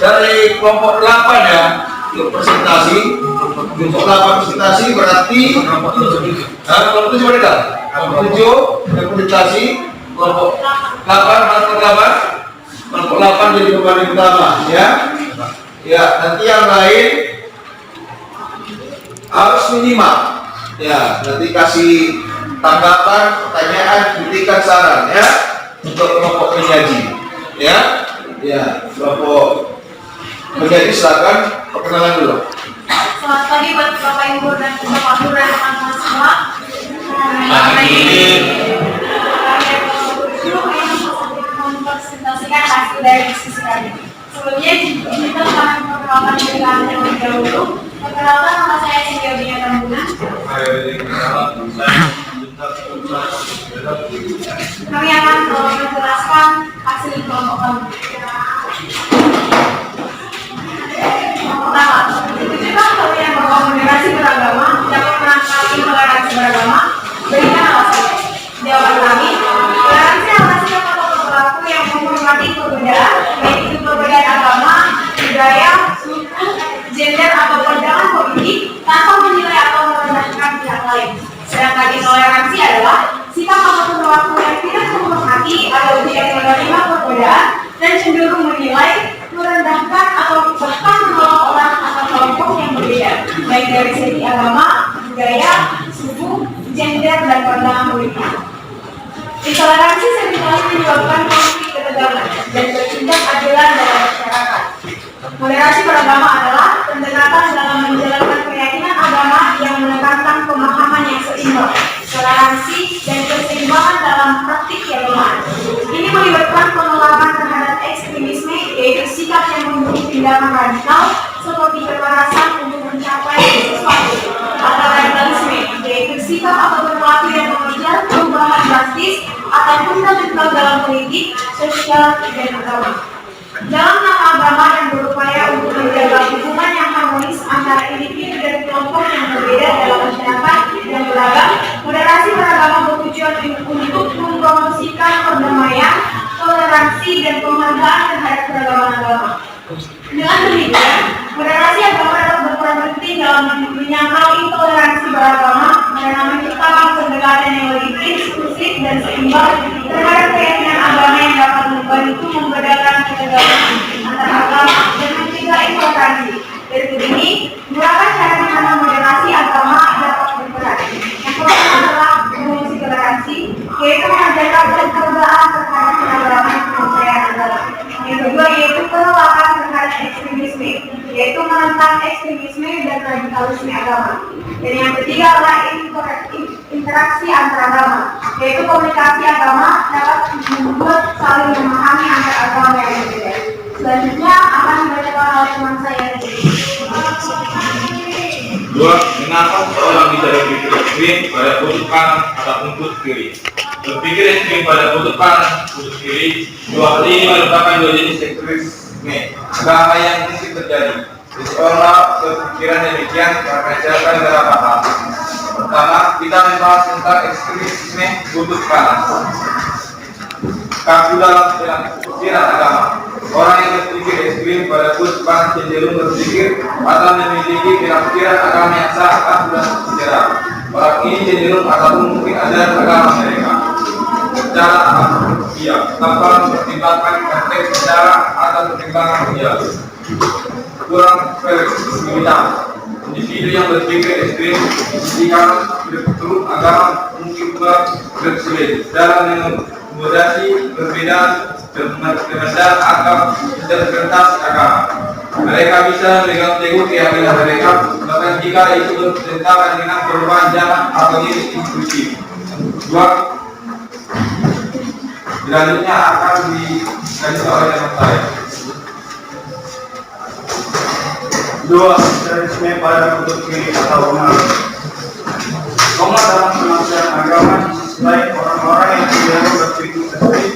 dari kelompok 8 ya, untuk presentasi. Kelompok 8 presentasi berarti kelompok 7 mereka. Kelompok 7 yang presentasi, kelompok 8 kelompok 8 jadi pembanding utama ya. Ya, nanti yang lain harus minimal. Ya, nanti kasih tanggapan, pertanyaan, kritikan, saran ya untuk kelompok penyaji. Ya, kelompok penyaji silakan perkenalan dulu. Selamat pagi buat Bapak Ibu dan Bapak Guru dan teman-teman semua. Mempresentasikan hasil dari diskusi kami. Sebelumnya kita akan memperkenalkan diri kami terlebih dahulu. Perkenalkan, nama saya Sintia Bina Tambunan. Kami akan menjelaskan hasil kelompok kami. Pertama, ditujukan kalian bahwa moderasi beragama dapat menangkal intoleransi beragama. Berikan alasannya. Jawaban kami, toleransi adalah sikap atau perilaku yang menghormati perbedaan, baik itu perbedaan agama, budaya, suku, gender atau pandangan politik, tanpa menilai atau merendahkan pihak lain. Sedangkan intoleransi adalah sikap atau perilaku yang tidak menghormati atau tidak menerima perbedaan dan cenderung menilai, merendahkan atau bahkan menolak orang atau kelompok yang berbeda, baik dari segi agama, budaya, suku, gender dan pandangan politik. Intoleransi seringkali menyebabkan konflik ketegangan dan ketidakadilan dalam masyarakat. Moderasi beragama adalah pendekatan dalam menjalankan keyakinan agama yang menekankan pemahaman yang seimbang, toleransi, dan keseimbangan dalam praktik yang benar. Ini melibatkan penolakan terhadap ekstremisme, yaitu sikap yang mendukung tindakan radikal seperti kekerasan untuk mencapai sesuatu, atau radikalisme, yaitu sikap atau perilaku yang mengejar perubahan drastis atau fundamental dalam politik, sosial, dan agama. Dalam nama agama yang berupaya untuk menjaga hubungan yang harmonis antara individu dan kelompok yang berbeda dalam masyarakat yang beragam, moderasi beragama bertujuan untuk mempromosikan perdamaian, toleransi, dan penghargaan terhadap keragaman agama. Dengan demikian, moderasi agama dapat berperan penting dalam menyangkal intoleransi beragama karena menciptakan pendekatan yang lebih inklusif dan seimbang terhadap keyakinan agama yang dapat membantu membedakan keragaman antar agama dan mencegah intoleransi. Dari ini, beberapa cara di mana moderasi agama dapat berperan. Yang pertama adalah promosi toleransi, yaitu mengajarkan penghargaan terhadap keragaman kepercayaan agama. Yang kedua yaitu penolakan terhadap ekstremisme, yaitu menentang ekstremisme dan radikalisme agama. Dan yang ketiga adalah interaksi antar agama, yaitu komunikasi agama dapat membuat saling memahami antar agama yang berbeda. Selanjutnya akan dibacakan oleh teman saya. Dua, mengapa seorang bisa berpikir ekstrim pada kutub kanan ataupun kutub kiri? Berpikir ekstrim pada kutub kanan, kutub kiri, dua hal ini merupakan dua jenis ekstremisme agama yang mungkin terjadi. Seolah berpikiran demikian karena siapa beberapa hal. Pertama, kita membahas tentang ekstremisme kutub kanan. Kaku dalam pikiran agama. Orang yang berpikir ekstrim pada kutub kanan cenderung berpikir atau memiliki pikiran agama yang sah, kaku dan sejarah. Orang ini cenderung ataupun mungkin ada agama mereka. Secara iya, tanpa mempertimbangkan konteks sejarah atau pertimbangan sosial. Kurang fleksibilitas. Individu yang berpikir ekstrim jika berturut agama mungkin kurang fleksibel dalam mengakomodasi perbedaan kebenaran atau interpretasi agama. Mereka bisa memegang teguh keyakinan mereka, bahkan jika itu bertentangan dengan perubahan zaman atau nilai inklusif. Dua, selanjutnya akan dikaji oleh teman saya. Dua, ekstremisme pada kutub kiri atau Roma. Roma dalam penafsiran agama di sisi lain orang-orang yang cenderung berpikir ekstrim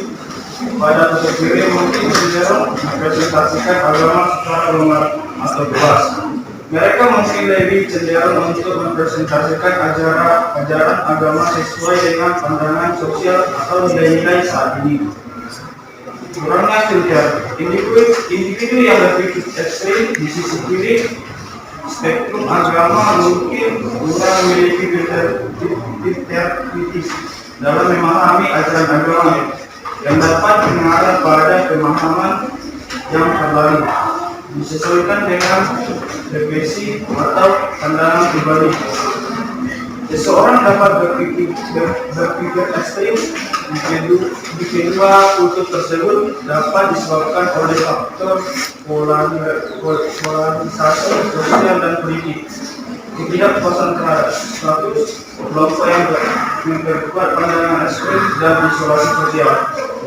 pada kutub kiri mungkin cenderung mempresentasikan agama secara luar atau luas. Mereka mungkin lebih cenderung untuk mempresentasikan ajaran agama sesuai dengan pandangan sosial atau nilai-nilai saat ini. kurangnya filter. Individu yang berpikir ekstrim di sisi kiri spektrum agama mungkin kurang memiliki filter kritis dalam memahami ajaran agama yang dapat mengarah pada pemahaman yang terbaru disesuaikan dengan definisi atau pandangan pribadi. Seseorang dapat berpikir ekstrim di kedua kutub tersebut dapat disebabkan oleh faktor polarisasi sosial dan politik. Ketidakpuasan terhadap status kelompok yang memperkuat pandangan ekstrim dan isolasi sosial.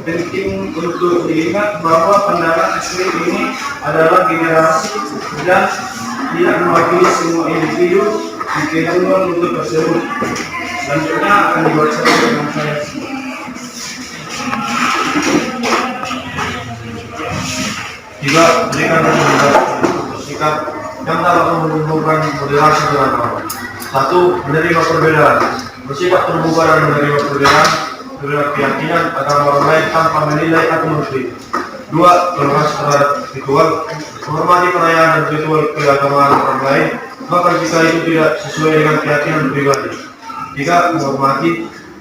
Penting untuk diingat bahwa pandangan ekstrim ini adalah generasi dan tidak mewakili semua individu di kedua kutub tersebut. Selanjutnya akan dibacakan dengan saya. Juga mereka bersikap yang dapat menumbuhkan moderasi beragama. Satu, menerima perbedaan, bersifat terbuka dan menerima perbedaan keyakinan agama orang lain tanpa menilai atau mengkritik. Dua, toleransi terhadap ritual, menghormati perayaan dan ritual keagamaan orang lain, bahkan jika itu tidak sesuai dengan keyakinan pribadi. Tiga, menghormati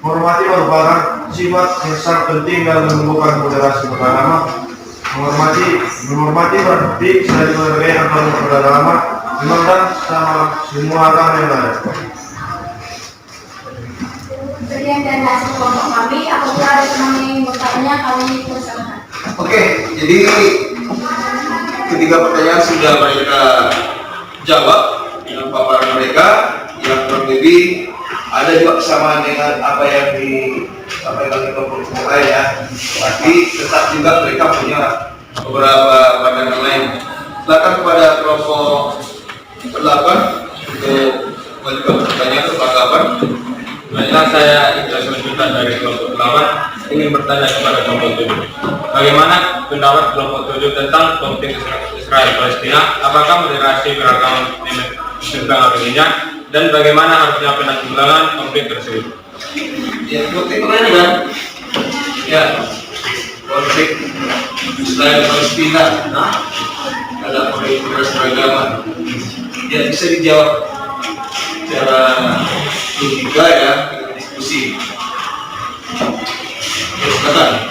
merupakan sifat yang sangat penting dalam menumbuhkan moderasi beragama. Menghormati berarti selain menghargai antar beragama, memandang sama semua agama yang ada. Sekian dan hasil kelompok kami. Apabila ada teman yang ingin bertanya, kami persilakan. Oke, jadi ketiga pertanyaan sudah mereka jawab dengan paparan mereka yang kurang lebih ada juga kesamaan dengan apa yang disampaikan oleh kelompok lain ya. Tapi tetap juga mereka punya beberapa pandangan lain. Silakan kepada kelompok 8 untuk mengajukan pertanyaan atau tanggapan. Baiklah, saya Idris Lanjutan dari kelompok 8 ingin bertanya kepada kelompok 7. Bagaimana pendapat kelompok 7 tentang konflik Israel Palestina? Apakah moderasi beragama mempengaruhinya? Dan bagaimana harusnya penanggulangan konflik tersebut? Ya, konflik mana kan? Ya, konflik Israel Palestina. Nah, ada moderasi beragama. Ya, bisa dijawab secara logika ya, dengan diskusi. Ya, silakan.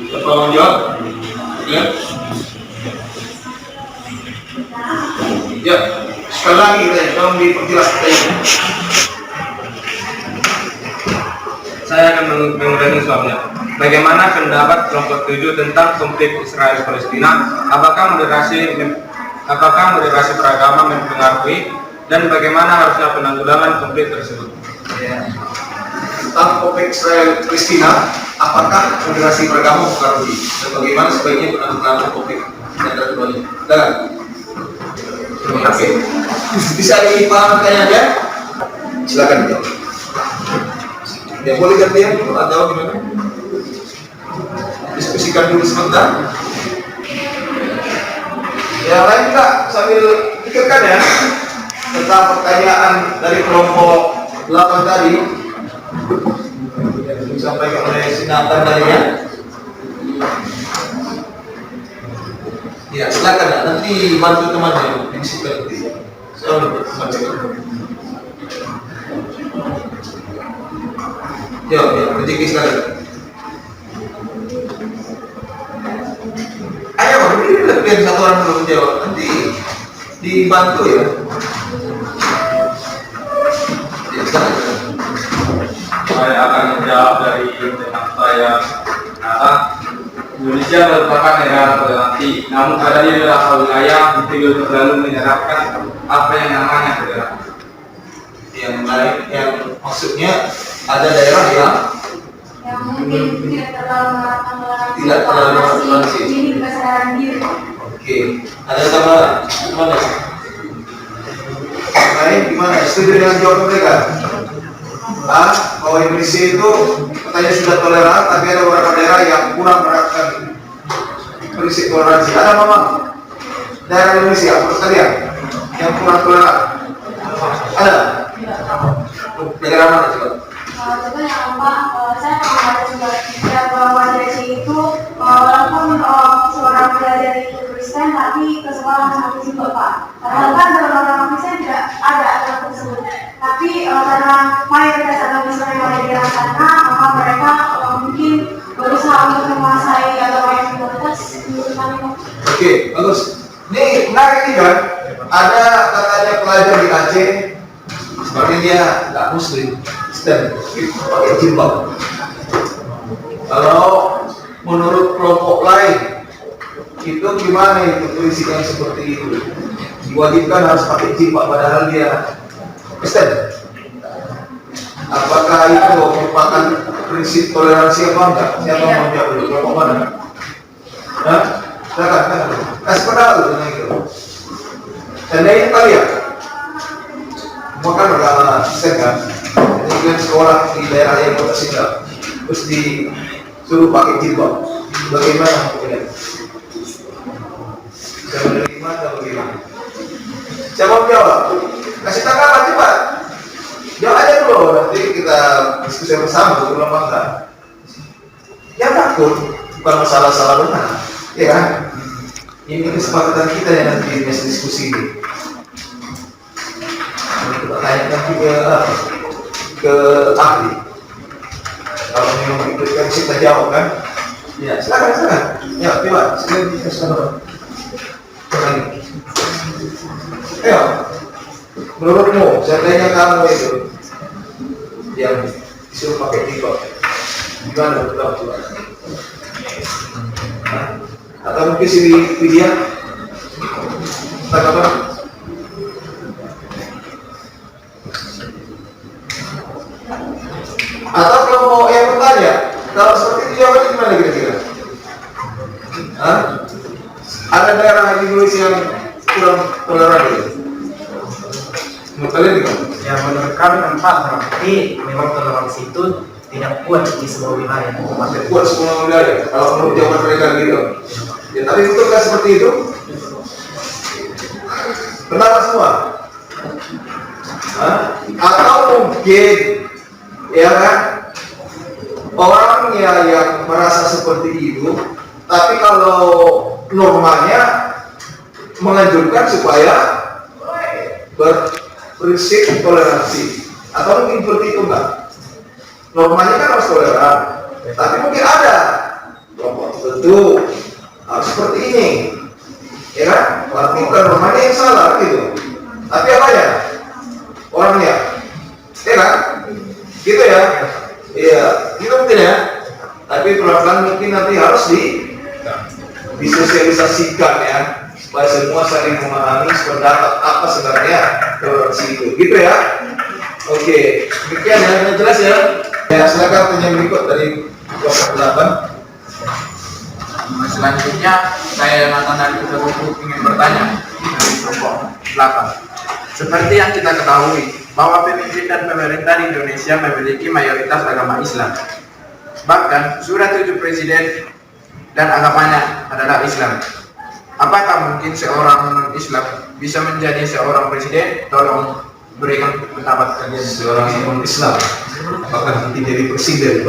Siapa mau jawab? Ya. Ya, sekali lagi tolong diperjelas pertanyaannya. Saya akan mengulangi soalnya. Bagaimana pendapat kelompok 7 tentang konflik Israel Palestina? Apakah moderasi beragama mempengaruhi? Dan bagaimana harusnya penanggulangan konflik tersebut? Ya. Tentang konflik Israel Palestina, apakah moderasi beragama mempengaruhi? Dan bagaimana sebaiknya penanggulangan konflik antara keduanya? Dan oke, bisa dipahami pertanyaannya? Silakan dijawab. Ya, boleh gantian atau gimana? Diskusikan dulu sebentar. Yang lain enggak sambil pikirkan ya tentang pertanyaan dari kelompok 8 tadi yang disampaikan oleh Sinatan tadi ya. Ya, silakan ya. Nanti bantu temannya yang seperti saya baca. Ya, rezeki silakan. Ayo, ini lebih satu orang belum jawab. Nanti dibantu ya. Ya, silakan. Saya akan menjawab dari teman saya. Indonesia merupakan negara toleransi, namun ada di beberapa wilayah itu terlalu menerapkan apa yang namanya toleransi. Yang lain, yang maksudnya ada daerah yang mungkin tidak terlalu toleransi. Ini kesadaran diri. Oke, ada tambahan? Gimana? Lain gimana? Setuju dengan jawaban mereka? Bahwa Indonesia itu katanya sudah toleran, tapi ada beberapa daerah yang kurang menerapkan prinsip toleransi. Ada memang daerah Indonesia, menurut kalian yang kurang toleran? Ada? Daerah mana coba? Contohnya apa? Saya pernah juga ya, bahwa dari itu walaupun seorang belajar itu Kristen tapi ke sekolah sama jilbab Pak. Padahal kan dalam agama Kristen tidak ada aturan tersebut. Tapi karena mayoritas agama Islam yang ada di sana, maka mereka mungkin berusaha untuk menguasai agama yang minoritas. Oke, bagus. Ini menarik nih kan? Ada katanya pelajar di Aceh, seperti dia nggak Muslim, Kristen, pakai jilbab. Kalau menurut kelompok lain, itu gimana itu prinsipnya seperti itu? Diwajibkan harus pakai jilbab padahal dia Kristen. Apakah itu merupakan prinsip toleransi apa enggak? Siapa yang mau jawab dulu? Kelompok mana? Hah? Silakan. Kasih pendapat dulu tentang itu. Seandainya kalian, bukan agama Kristen kan? Ini kan sekolah di daerah yang kota Singapura, terus disuruh pakai jilbab. Bagaimana mungkin? Bisa menerima atau bagaimana? Siapa mau jawab? Kasih tanggapan cepat. Jawab aja dulu, nanti kita diskusi bersama belum bangga. Yang takut bukan masalah salah benar, ya kan? Ini kesepakatan kita yang nanti di diskusi ini. Kita tanyakan juga ke ahli. Kalau memang itu kan kita jawab kan? Ya, silakan. Ya, coba. Silakan dikasih. Ayo, menurutmu, seandainya kamu itu yang disuruh pakai jilbab, gimana menurut kamu? Atau mungkin si Widya, tanggapan? Atau kalau mau yang bertanya, kalau seperti itu jawabannya gimana kira-kira? Ada daerah di Indonesia yang kurang toleran itu? Menurut kalian gimana? Ya menurut kami tempat, tapi memang toleransi itu tidak kuat di sebuah wilayah. Masih kuat semua wilayah. Kalau menurut jawaban mereka gitu. Ya tapi betul kan seperti itu? Kenapa semua? Atau mungkin ya kan orang yang merasa seperti itu, tapi kalau normanya menganjurkan supaya berprinsip toleransi, atau mungkin seperti itu enggak? Normanya kan harus toleran, tapi mungkin ada kelompok tertentu harus seperti ini, ya kan? Berarti bukan normanya yang salah gitu, tapi apa ya? Orangnya, ya kan? Gitu ya? Iya, gitu mungkin ya. Tapi pelan-pelan mungkin nanti harus disosialisasikan ya, supaya semua saling memahami pendapat apa sebenarnya toleransi itu, gitu ya. Oke, demikian ya, sudah jelas ya. Ya, silakan tanya berikut dari kelompok 8. Selanjutnya saya Nathan dari Kutu ingin bertanya dari kelompok 8. Seperti yang kita ketahui bahwa pemimpin dan pemerintah di Indonesia memiliki mayoritas agama Islam. Bahkan surat 7 presiden dan agamanya adalah Islam. Apakah mungkin seorang non-Islam bisa menjadi seorang presiden? Tolong berikan pendapat kalian. Seorang non-Islam apakah nanti jadi presiden?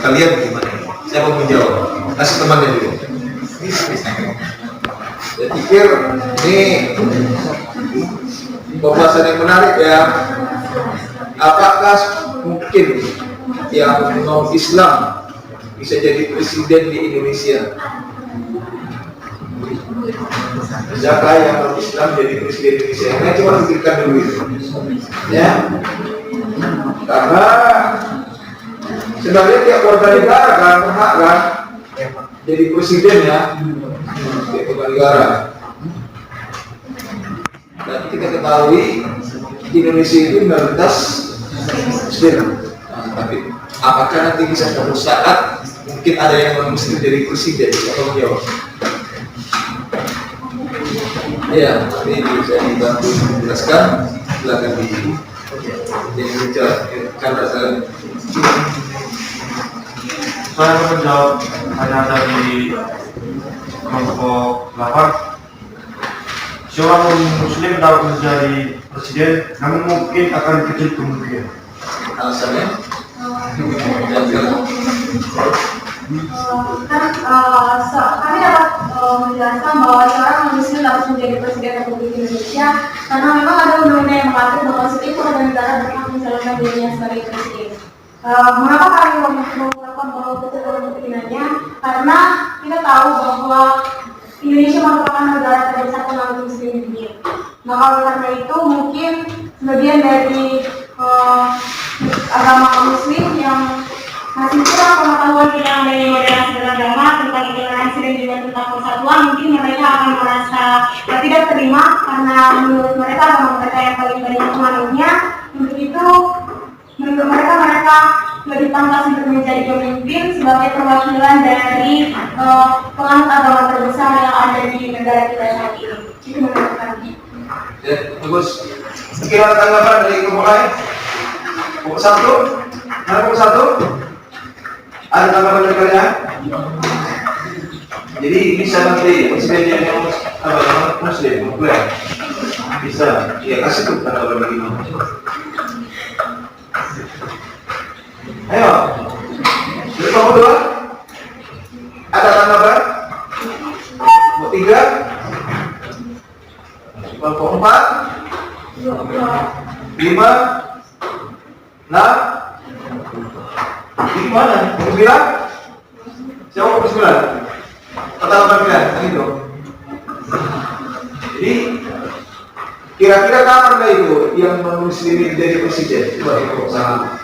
Kalian gimana? Siapa menjawab? Kasih temannya dulu. Saya pikir ini pembahasan yang menarik ya. Apakah mungkin yang non-Islam bisa jadi presiden di Indonesia? Bisakah yang non-Islam jadi presiden di Indonesia? Nah, coba pikirkan dulu itu. Ya, karena sebenarnya tiap warga negara kan berhak kan jadi presiden ya, tiap warga negara. Dan kita ketahui di Indonesia itu mayoritas Muslim. Tapi apakah nanti bisa suatu saat mungkin ada yang non Muslim jadi presiden? Siapa menjawab? Ya, ini bisa dibantu menjelaskan. Silakan dijelaskan karena Saya menjawab hanya dari kelompok 8. Seorang Muslim dapat menjadi presiden, namun mungkin akan kecil kemungkinan. alasannya Kami dapat menjelaskan bahwa seorang muslim dapat menjadi presiden Republik Indonesia karena memang ada undang-undang yang mengatur bahwa setiap warga negara berhak mencalonkan dirinya sebagai presiden. Mengapa kami melakukan bahwa betul kemungkinannya? Karena kita tahu bahwa Indonesia merupakan negara terbesar penganut muslim di dunia. Maka oleh karena itu mungkin sebagian dari agama muslim yang masih kurang pengetahuan tentang dari moderasi beragama, tentang intoleransi dan juga tentang persatuan, mungkin mereka akan merasa tidak terima karena menurut mereka agama mereka yang paling banyak penganutnya. Untuk itu, menurut mereka lebih pantas untuk menjadi pemimpin sebagai perwakilan dari penganut agama terbesar yang ada di negara kita saat ini. Itu menurut kami. Ya, bagus. Mungkin ada tanggapan dari kelompok lain? Kelompok satu? Mana kelompok satu? Ada tanggapan dari kalian? Jadi bisa nanti presiden yang muslim, boleh? Bisa. Iya, kasih tuh tanggapan bagi kamu. Ayo. Dari kelompok dua? Ada tanggapan? Kelompok tiga? Kelompok empat? 5, 6, ini mana? 9? Siapa 9? Kata 8 gitu. Jadi kira-kira kapan dah itu yang muslim jadi presiden? Coba itu sama.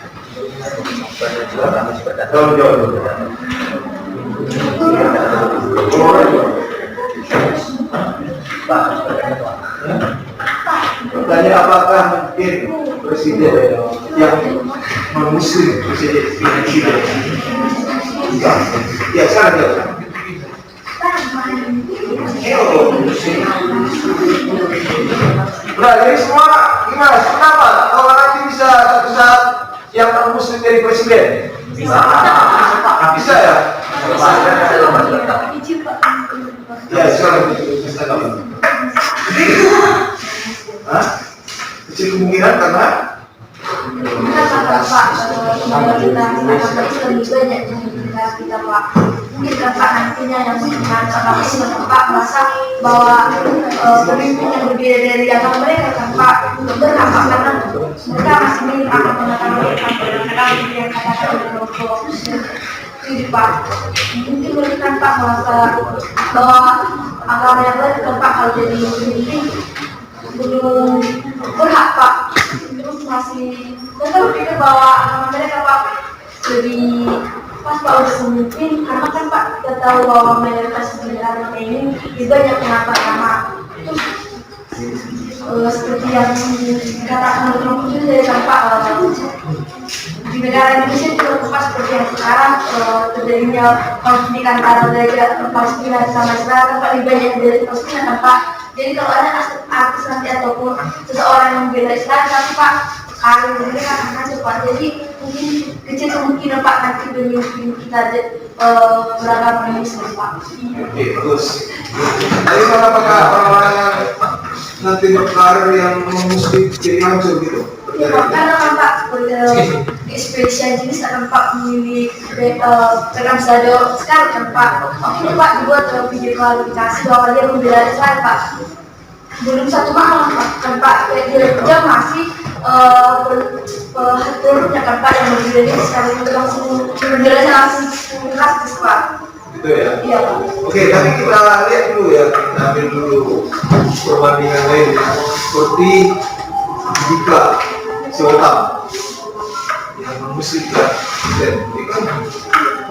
Jauh. Tanya apakah mungkin presiden yang non-muslim presiden? Ya, sekarang jawab. Nah, jadi semua gimana? Kenapa? Kalau nanti bisa satu saat yang non-muslim jadi presiden? Bisa ya? Ya, sekarang bisa kamu. Kecil kemungkinan karena kita Pak, mungkin Bapak nantinya yang mengenal masih Bapak merasa bahwa pemimpin yang berbeda dari agama mereka kan Pak berhak karena mereka masih milik akan mengetahui apa yang katakan oleh Bapak. Jadi Pak, mungkin berikan Pak merasa bahwa agama yang lain kan Pak kalau jadi pemimpin belum berhak Pak, terus masih mereka berpikir bahwa agama mereka Pak lebih pas Pak untuk pemimpin karena kan Pak kita tahu bahwa mayoritas negara ini juga banyak kenapa nama terus seperti yang dikatakan oleh Prof. dari kan Pak di negara Indonesia juga pas seperti yang sekarang terjadinya konflik antara Palestina sama Israel kan Pak lebih banyak dari Palestina kan Pak. Jadi kalau ada artis nanti ataupun seseorang yang membela Israel kan Pak karir mereka akan hancur Pak. Jadi mungkin kecil kemungkinan Pak nanti pemimpin kita beragama Muslim Pak. Oke, bagus. Jadi apakah orang-orang yang nanti berkarir yang non-muslim jadi hancur gitu? Karena kan Pak di spesial jenis akan Pak memilih rekam saja sekarang kan Pak. Waktu itu Pak dibuat video klarifikasi bahwa dia membela Israel Pak. Belum satu malam Pak kan Pak dia masih perhatiannya kan Pak yang membela dia sekarang itu langsung membela langsung kasih Pak. Gitu ya? Iya Pak. Oke, tapi kita lihat dulu ya, kita ambil dulu perbandingan lain seperti jika Sultan yang non-muslim dan ini kan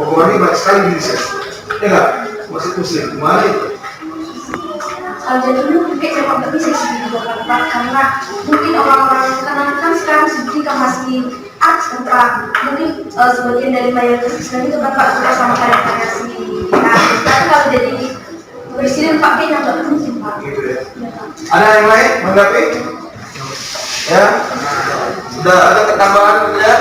pokoknya banyak sekali di Indonesia, ya nggak? Masih muslim kemana itu? Jadi dulu mungkin saya Pak bisa sih juga Pak karena mungkin orang-orang karena kan sekarang sedikit masih arts kan Pak mungkin sebagian dari mayoritas Islam itu kan Pak suka sama karya-karya si tapi kalau jadi presiden Pak beda nggak mungkin Pak. Gitu ya. Ada yang lain menanggapi? Ya, sudah ada ketambahan ya.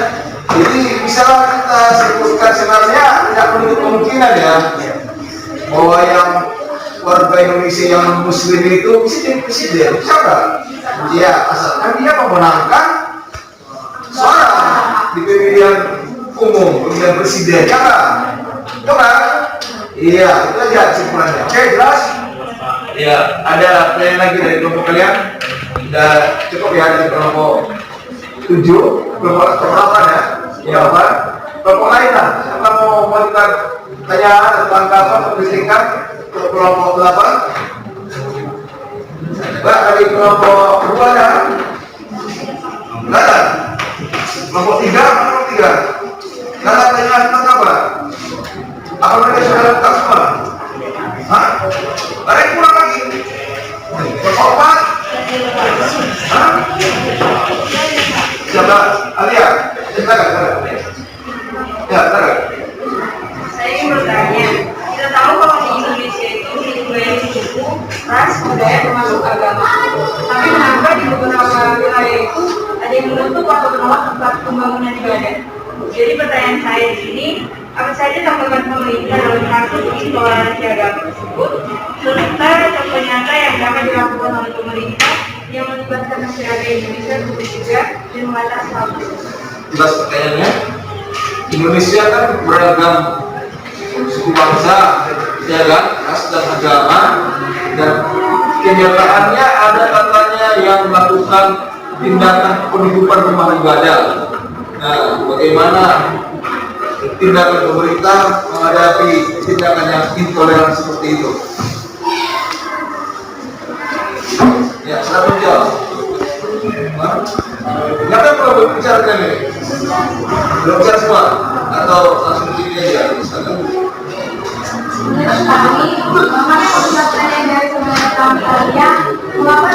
Jadi misalnya kita sebutkan sebenarnya tidak menutup kemungkinan ya bahwa yang warga Indonesia yang muslim itu bisa jadi presiden, bisa nggak? Ya, asalkan dia memenangkan suara di pemilihan umum, pemilihan presiden, ya kan? Coba. Iya, itu aja kesimpulannya. Oke, jelas? Iya, ada pertanyaan lagi dari kelompok kalian? Sudah cukup ya dari kelompok 7, kelompok 8 ya? Iya, apa? Kelompok lain lah, siapa mau kita tanya tentang apa atau bisikan ke kelompok 8? Mbak, dari kelompok 2 ya? Enggak ada? Kelompok 3, kelompok 3? Enggak ada tanya tentang apa? Apa mereka sudah lengkap semua? Hah? Ada yang kurang lagi? Kelompok 4? Hah? Siapa? Alia? Silakan. Ya, silakan. Saya ingin bertanya, kita tahu kalau di Indonesia itu budaya suku, ras, budaya termasuk agama. Tapi mengapa di beberapa wilayah itu ada yang menutup atau menolak tempat pembangunan ibadah? Jadi pertanyaan saya di sini, apa saja tanggapan pemerintah dalam kasus intoleransi agama tersebut, serta contoh nyata yang dapat dilakukan oleh pemerintah yang melibatkan masyarakat Indonesia untuk mencegah dan mengatasi hal tersebut. Jelas pertanyaannya. Indonesia kan beragam suku bangsa, ya kan, ras dan agama, dan kenyataannya ada katanya yang melakukan tindakan penutupan rumah ibadah. Nah, bagaimana tindakan pemerintah menghadapi tindakan yang intoleran seperti itu? Ya, silakan jawab. Kenapa perlu berbicara ini? Belum bicara semua? Atau langsung begini aja? Menurut kami, makanya pertanyaan dari sebenarnya kami kalian, mengapa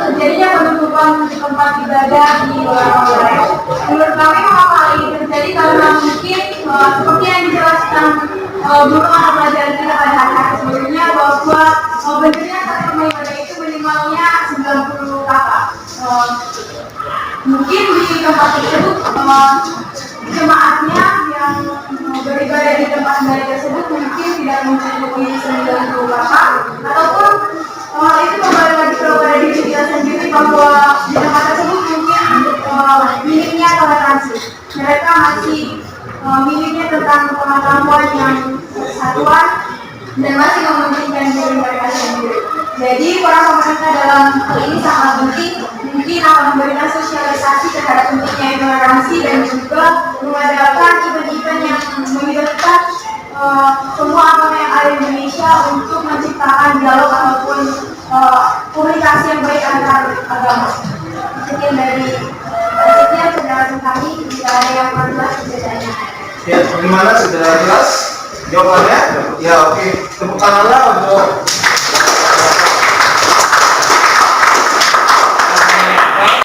terjadinya penutupan tempat ibadah di beberapa wilayah? Menurut kami, mengapa hal ini terjadi karena mungkin seperti yang dijelaskan guru atau pelajaran kita pada hari sebelumnya bahwa bentuknya satu rumah ibadah itu minimalnya 90 kakak. Mungkin di tempat tersebut jemaatnya yang beribadah di tempat ibadah tersebut mungkin tidak mencukupi 90 kakak, ataupun itu kembali lagi kepada diri kita sendiri bahwa di tempat tersebut mungkin minimnya toleransi. Mereka masih minimnya tentang pengetahuan yang persatuan dan masih mementingkan diri mereka sendiri. Jadi para pemerintah dalam hal ini sangat penting, mungkin akan memberikan sosialisasi terhadap pentingnya toleransi dan juga mengadakan event-event yang melibatkan semua agama yang ada di Indonesia untuk menciptakan dialog ataupun komunikasi yang baik antar agama. Sekian dari penjelasan kami, jika ada yang jelas bisa. Ya, bagaimana? Sudah jelas jawabannya? Ya, oke. Tepuk tanganlah